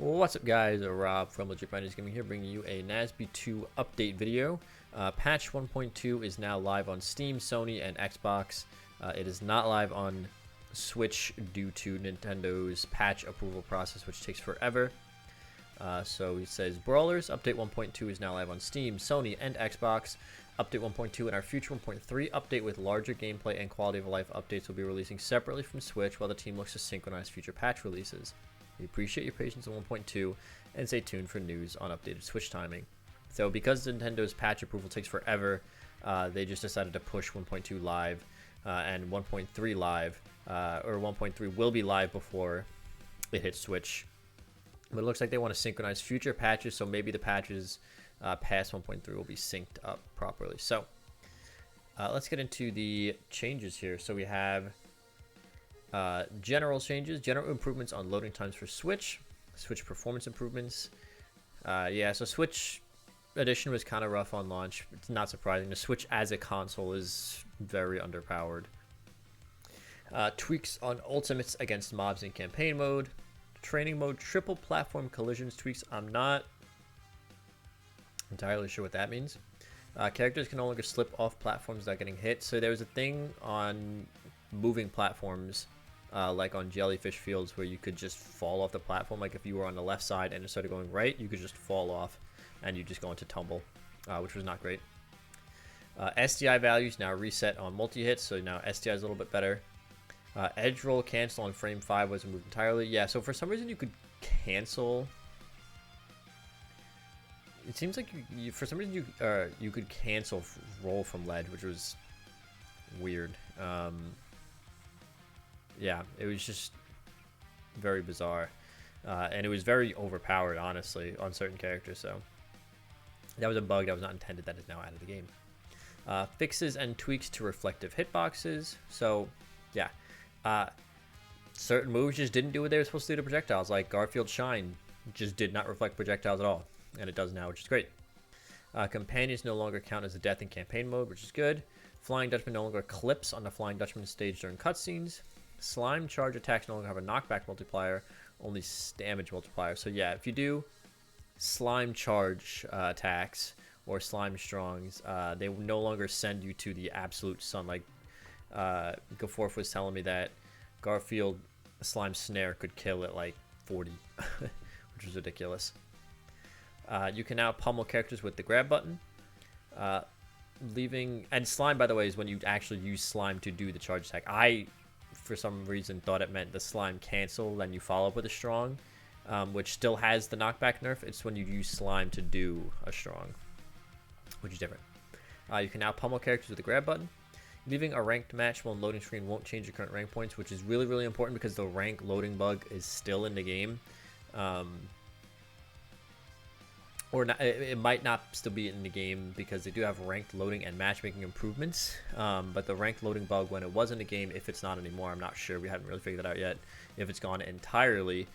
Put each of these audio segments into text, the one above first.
What's up, guys? Rob from Legit Miners Gaming here, bringing you a NASB2 update video. Patch 1.2 is now live on Steam, Sony, and Xbox. It is not live on Switch due to Nintendo's patch approval process, which takes forever. So it says, Brawlers, Update 1.2 is now live on Steam, Sony, and Xbox. Update 1.2 and our future 1.3 update with larger gameplay and quality of life updates will be releasing separately from Switch while the team looks to synchronize future patch releases. We appreciate your patience on 1.2 and stay tuned for news on updated Switch timing. So because Nintendo's patch approval takes forever, they just decided to push 1.2 live and 1.3 live, or 1.3 will be live before it hits Switch. But it looks like they want to synchronize future patches, so maybe the patches past 1.3 will be synced up properly. So let's get into the changes here. So we have general changes, general improvements on loading times for Switch performance improvements. Yeah, so Switch Edition was kind of rough on launch. It's not surprising. The Switch as a console is very underpowered. Tweaks on ultimates against mobs in campaign mode. Training mode, triple platform collisions tweaks. I'm not entirely sure what that means. Characters can no longer slip off platforms without getting hit. So there was a thing on moving platforms, like on jellyfish fields, where you could just fall off the platform. Like if you were on the left side and it started going right, you could just fall off and you just go into tumble, which was not great. SDI values now reset on multi-hits, so now SDI is a little bit better. Edge roll cancel on frame 5 was removed entirely. Yeah, so for some reason you could cancel. It seems like you for some reason you could cancel roll from ledge, which was weird. Yeah, it was just very bizarre, and it was very overpowered, honestly, on certain characters. So that was a bug that was not intended, that is now out of the game. Fixes and tweaks to reflective hitboxes. So yeah, certain moves just didn't do what they were supposed to do to projectiles, like Garfield Shine just did not reflect projectiles at all, and it does now, which is great. Companions no longer count as a death in campaign mode, which is good. Flying Dutchman no longer clips on the Flying Dutchman stage during cutscenes. Slime charge attacks no longer have a knockback multiplier, only damage multiplier. So yeah, if you do slime charge attacks or slime strongs, they will no longer send you to the absolute sun. Like Gaforth was telling me that Garfield slime snare could kill at like 40, which was ridiculous. You can now pummel characters with the grab button. And slime, by the way, is when you actually use slime to do the charge attack. I, for some reason, thought it meant the slime cancel, then you follow up with a strong, which still has the knockback nerf. It's when you use slime to do a strong, which is different. You can now pummel characters with the grab button. Leaving a ranked match while loading screen won't change your current rank points, which is really, really important because the rank loading bug is still in the game. Or not, it might not still be in the game because they do have ranked loading and matchmaking improvements. But the ranked loading bug, when it was in the game, if it's not anymore, I'm not sure. We haven't really figured that out yet. If it's gone entirely,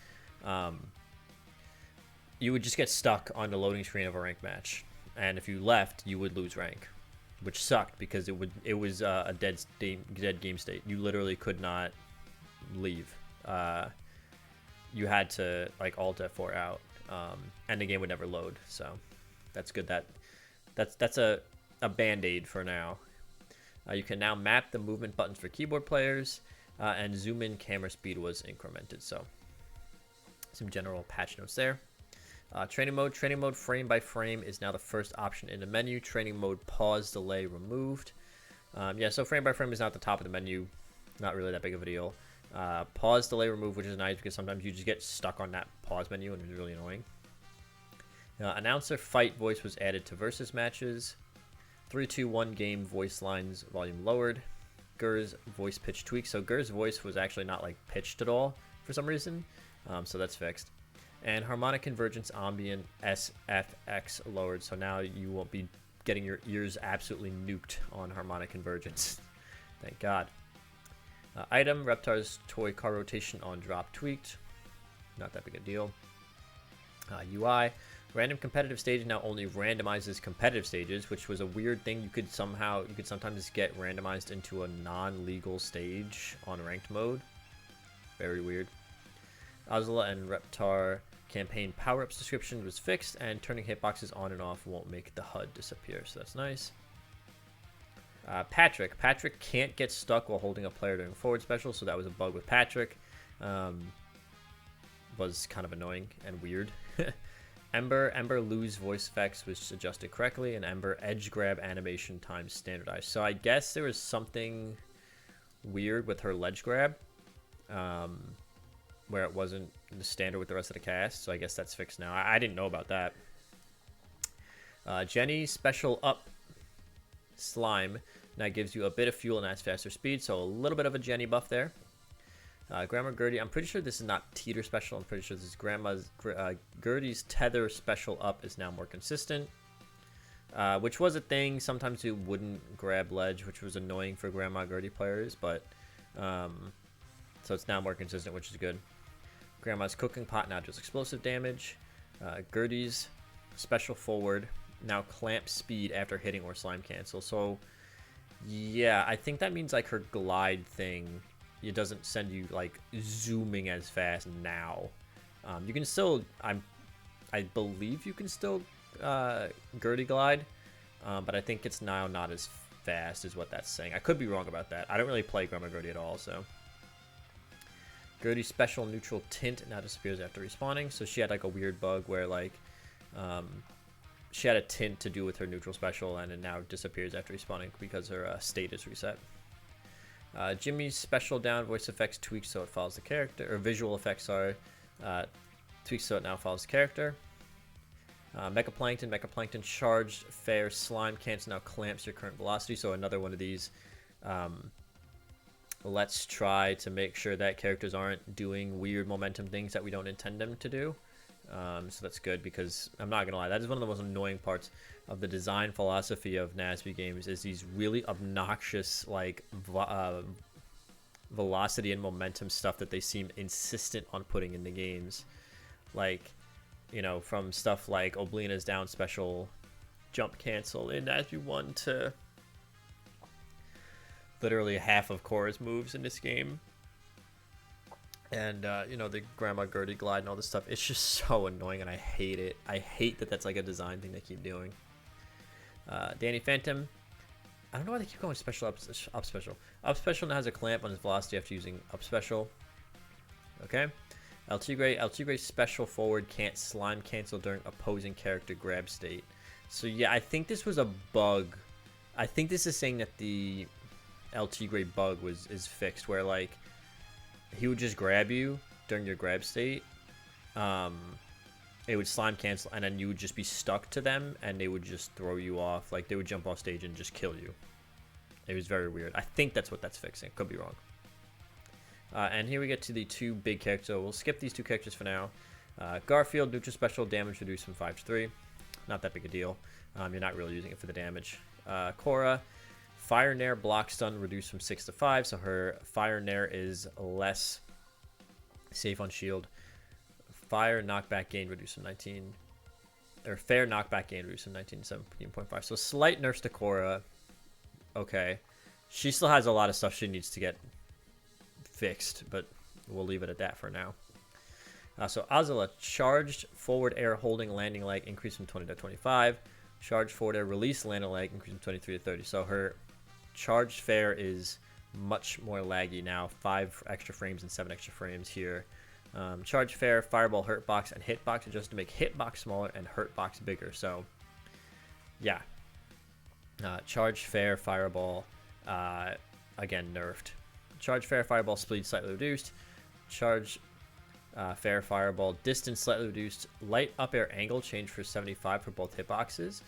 you would just get stuck on the loading screen of a ranked match, and if you left, you would lose rank, which sucked because it was a dead game state. You literally could not leave. You had to like Alt F4 out. And the game would never load, so that's good. That's a band-aid for now. You can now map the movement buttons for keyboard players, and zoom in camera speed was incremented. So some general patch notes there. Training mode frame by frame is now the first option in the menu. Training mode pause delay removed. Yeah, so frame by frame is not at the top of the menu. Not really that big of a deal. Pause delay remove, which is nice because sometimes you just get stuck on that pause menu and it's really annoying. Announcer fight voice was added to versus matches. 3-2-1 game voice lines volume lowered. Gur's voice pitch tweak. So Gur's voice was actually not like pitched at all for some reason, so that's fixed. And harmonic convergence ambient SFX lowered, so now you won't be getting your ears absolutely nuked on harmonic convergence. Thank God. Item, Reptar's toy car rotation on drop tweaked. Not that big a deal. UI, random competitive stage now only randomizes competitive stages, which was a weird thing. You could sometimes get randomized into a non-legal stage on ranked mode. Very weird. Ozla and Reptar campaign power-ups description was fixed, and turning hitboxes on and off won't make the HUD disappear, so that's nice. Patrick can't get stuck while holding a player during forward special, so that was a bug with Patrick. Was kind of annoying and weird. Ember lose voice effects was adjusted correctly, and Ember edge grab animation time standardized. So I guess there was something weird with her ledge grab, where it wasn't the standard with the rest of the cast. So I guess that's fixed now. I didn't know about that. Jenny special up slime now gives you a bit of fuel and adds faster speed, so a little bit of a Jenny buff there. Grandma Gertie, I'm pretty sure this is not Teeter special. I'm pretty sure this is Gertie's tether special up is now more consistent, which was a thing. Sometimes you wouldn't grab ledge, which was annoying for Grandma Gertie players, but so it's now more consistent, which is good. Grandma's cooking pot now does explosive damage. Gertie's special forward now clamp speed after hitting or slime cancel. So yeah, I think that means like her glide thing, it doesn't send you like zooming as fast now. You can still, I believe you can still Gertie glide, but I think it's now not as fast is what that's saying. I could be wrong about that. I don't really play Grandma Gertie at all, so. Gertie's special neutral tint now disappears after respawning. So she had like a weird bug where like she had a tint to do with her neutral special, and it now disappears after respawning because her state is reset. Jimmy's special down voice effects tweaks so it follows the character, or visual effects, sorry, tweaks so it now follows the character. Mechaplankton charged fair slime cancel now clamps your current velocity. So another one of these. Let's try to make sure that characters aren't doing weird momentum things that we don't intend them to do. So that's good, because I'm not gonna lie, that is one of the most annoying parts of the design philosophy of NASB games, is these really obnoxious like velocity and momentum stuff that they seem insistent on putting in the games. Like, you know, from stuff like Oblina's down special jump cancel in NASB1 to literally half of Cora's moves in this game. And, you know, the Grandma Gertie glide and all this stuff. It's just so annoying, and I hate it. I hate that that's like a design thing they keep doing. Danny Phantom. I don't know why they keep going special up special. Up special now has a clamp on his velocity after using up special. Okay. El Tigre special forward can't slime cancel during opposing character grab state. So yeah, I think this was a bug. I think this is saying that the El Tigre bug is fixed, where like he would just grab you during your grab state. It would slime cancel, and then you would just be stuck to them, and they would just throw you off. Like, they would jump off stage and just kill you. It was very weird. I think that's what that's fixing. Could be wrong. And here we get to the two big characters. So we'll skip these two characters for now. Garfield, neutral special damage reduced from 5 to 3. Not that big a deal. You're not really using it for the damage. Cora, Fire Nair block stun reduced from 6 to 5. So her Fire Nair is less safe on shield. Fire knockback gain reduced from 19, or fair knockback gain reduced from 19 to 17.5. So slight nerfs to Cora. Okay, she still has a lot of stuff she needs to get fixed, but we'll leave it at that for now. So Azula, charged forward air holding landing leg increased from 20 to 25. Charged forward air release landing leg increased from 23 to 30. So her charged fair is much more laggy now. 5 extra frames and 7 extra frames here. Charge fair, fireball, hurtbox, and hitbox adjusted to make hitbox smaller and hurtbox bigger. So, yeah. Charge fair, fireball, again, nerfed. Charge fair, fireball, speed slightly reduced. Charge fair, fireball, distance slightly reduced. Light up air angle changed for 75 for both hitboxes.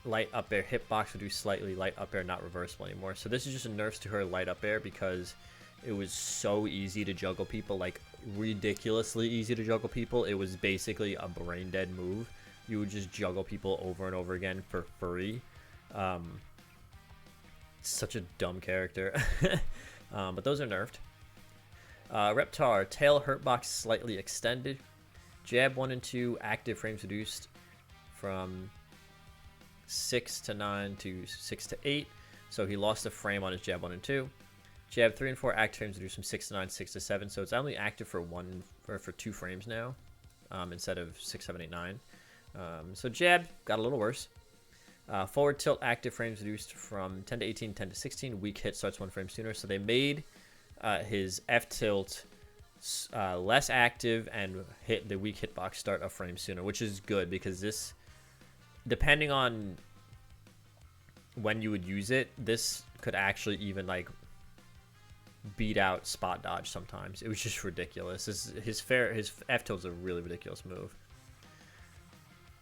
Light up air hitbox reduced slightly. Light up air not reversible anymore. So this is just a nerfs to her light up air, because it was so easy to juggle people, like ridiculously easy to juggle people. It was basically a brain dead move. You would just juggle people over and over again for free. Such a dumb character. But those are nerfed. Reptar, tail hurtbox slightly extended. Jab 1 and 2 active frames reduced from 6 to 9 to 6 to 8. So he lost a frame on his jab 1 and 2. Jab 3 and 4 active frames reduced from 6 to 9, 6 to 7. So it's only active for for 2 frames now, instead of 6, 7, 8, 9. So jab got a little worse. Forward tilt active frames reduced from 10 to 18, 10 to 16. Weak hit starts 1 frame sooner. So they made his F tilt less active and hit the weak hitbox start a frame sooner, which is good because this, depending on when you would use it, this could actually even like beat out spot dodge sometimes. It was just ridiculous. His F tilt is a really ridiculous move.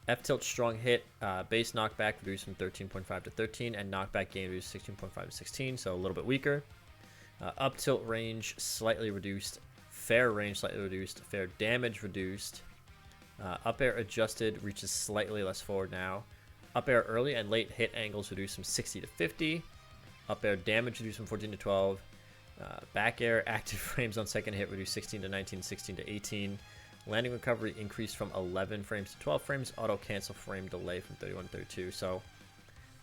F tilt strong hit, base knockback reduced from 13.5 to 13, and knockback gain reduced 16.5 to 16, so a little bit weaker. Up tilt range slightly reduced, fair range slightly reduced, fair damage reduced. Up air adjusted reaches slightly less forward now. Up air early and late hit angles reduced from 60 to 50. Up air damage reduced from 14 to 12. Back air active frames on second hit reduced 16 to 19, 16 to 18. Landing recovery increased from 11 frames to 12 frames. Auto cancel frame delay from 31 to 32. So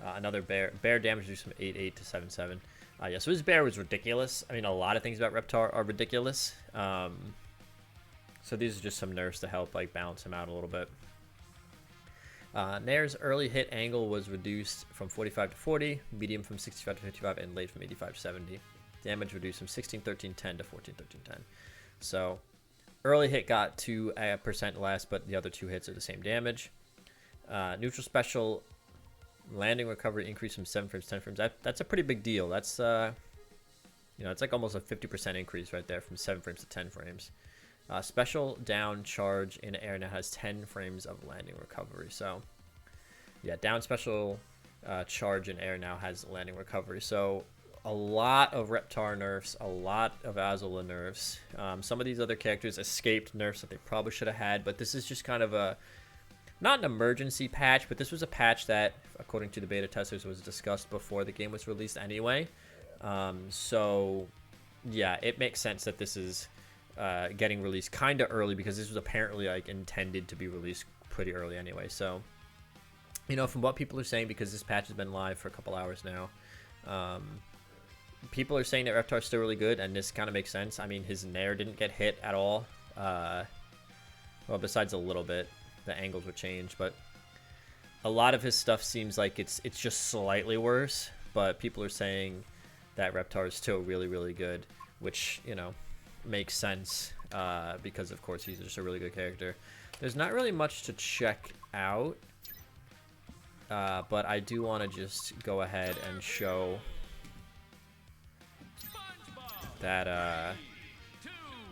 another bear damage reduced from 8.8 to 7.7. Yeah, so his bear was ridiculous. I mean, a lot of things about Reptar are ridiculous. So these are just some nerfs to help like balance him out a little bit. Nair's early hit angle was reduced from 45 to 40, medium from 65 to 55, and late from 85 to 70. Damage reduced from 16, 13, 10 to 14, 13, 10. So early hit got 2% less, but the other 2 hits are the same damage. Neutral special landing recovery increased from 7 frames to 10 frames. That's a pretty big deal. That's it's like almost a 50% increase right there from 7 frames to 10 frames. Special down charge in air now has 10 frames of landing recovery. So yeah, down special charge in air now has landing recovery. So a lot of Reptar nerfs, a lot of Azula nerfs. Some of these other characters escaped nerfs that they probably should have had, but this is just kind of not an emergency patch, but this was a patch that, according to the beta testers, was discussed before the game was released anyway. So yeah, it makes sense that this is getting released kind of early because this was apparently like intended to be released pretty early anyway. So, from what people are saying, because this patch has been live for a couple hours now, people are saying that Reptar is still really good, and this kind of makes sense. I mean, his Nair didn't get hit at all. Well, besides a little bit, the angles would change, but a lot of his stuff seems like it's just slightly worse. But people are saying that Reptar is still really, really good, which makes sense because of course he's just a really good character. There's not really much to check out, but I do want to just go ahead and show that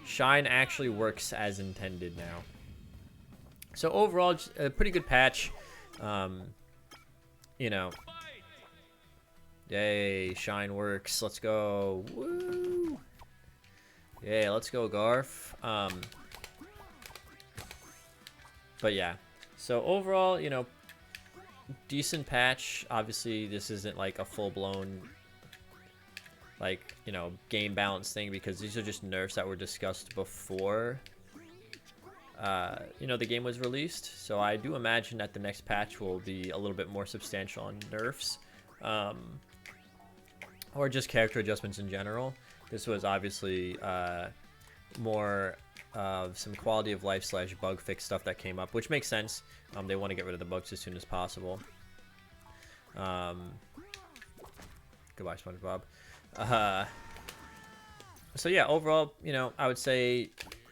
Shine actually works as intended now. So overall, a pretty good patch. Yay, Shine works. Let's go. Woo! Yeah, let's go, Garf. But yeah, so overall, decent patch. Obviously, this isn't like a full-blown, game balance thing because these are just nerfs that were discussed before, the game was released. So I do imagine that the next patch will be a little bit more substantial on nerfs, or just character adjustments in general. This was obviously more of some quality of life / bug fix stuff that came up, which makes sense. They want to get rid of the bugs as soon as possible. Goodbye, SpongeBob. So yeah, overall, I would say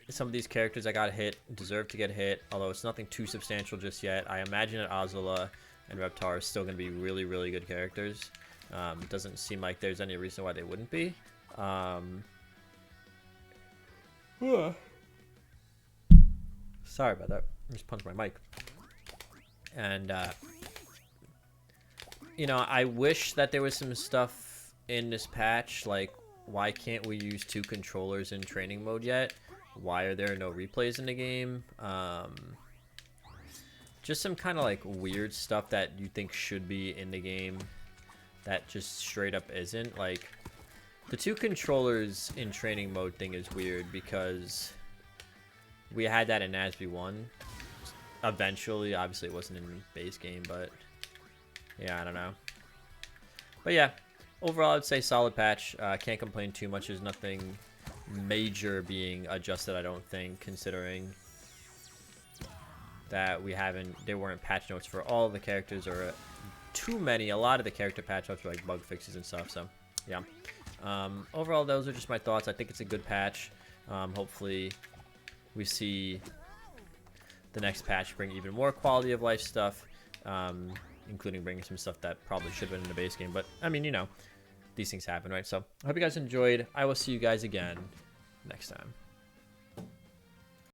some of these characters that got hit deserve to get hit, although it's nothing too substantial just yet. I imagine that Azula and Reptar are still going to be really, really good characters. It doesn't seem like there's any reason why they wouldn't be. Sorry about that. I just punched my mic. And I wish that there was some stuff in this patch, like why can't we use 2 controllers in training mode yet? Why are there no replays in the game? Just some kind of like weird stuff that you think should be in the game that just straight up isn't. Like the 2 controllers in training mode thing is weird because we had that in NASB2 eventually. Obviously it wasn't in the base game, but yeah, I don't know. But yeah, overall, I'd say solid patch. Can't complain too much. There's nothing major being adjusted, I don't think, considering that there weren't patch notes for all the characters, or too many. A lot of the character patch notes were like bug fixes and stuff. So yeah, overall, those are just my thoughts. I think it's a good patch. Hopefully we see the next patch bring even more quality of life stuff, including bringing some stuff that probably should have been in the base game. But I mean, you know, these things happen, right? So I hope you guys enjoyed. I will see you guys again next time.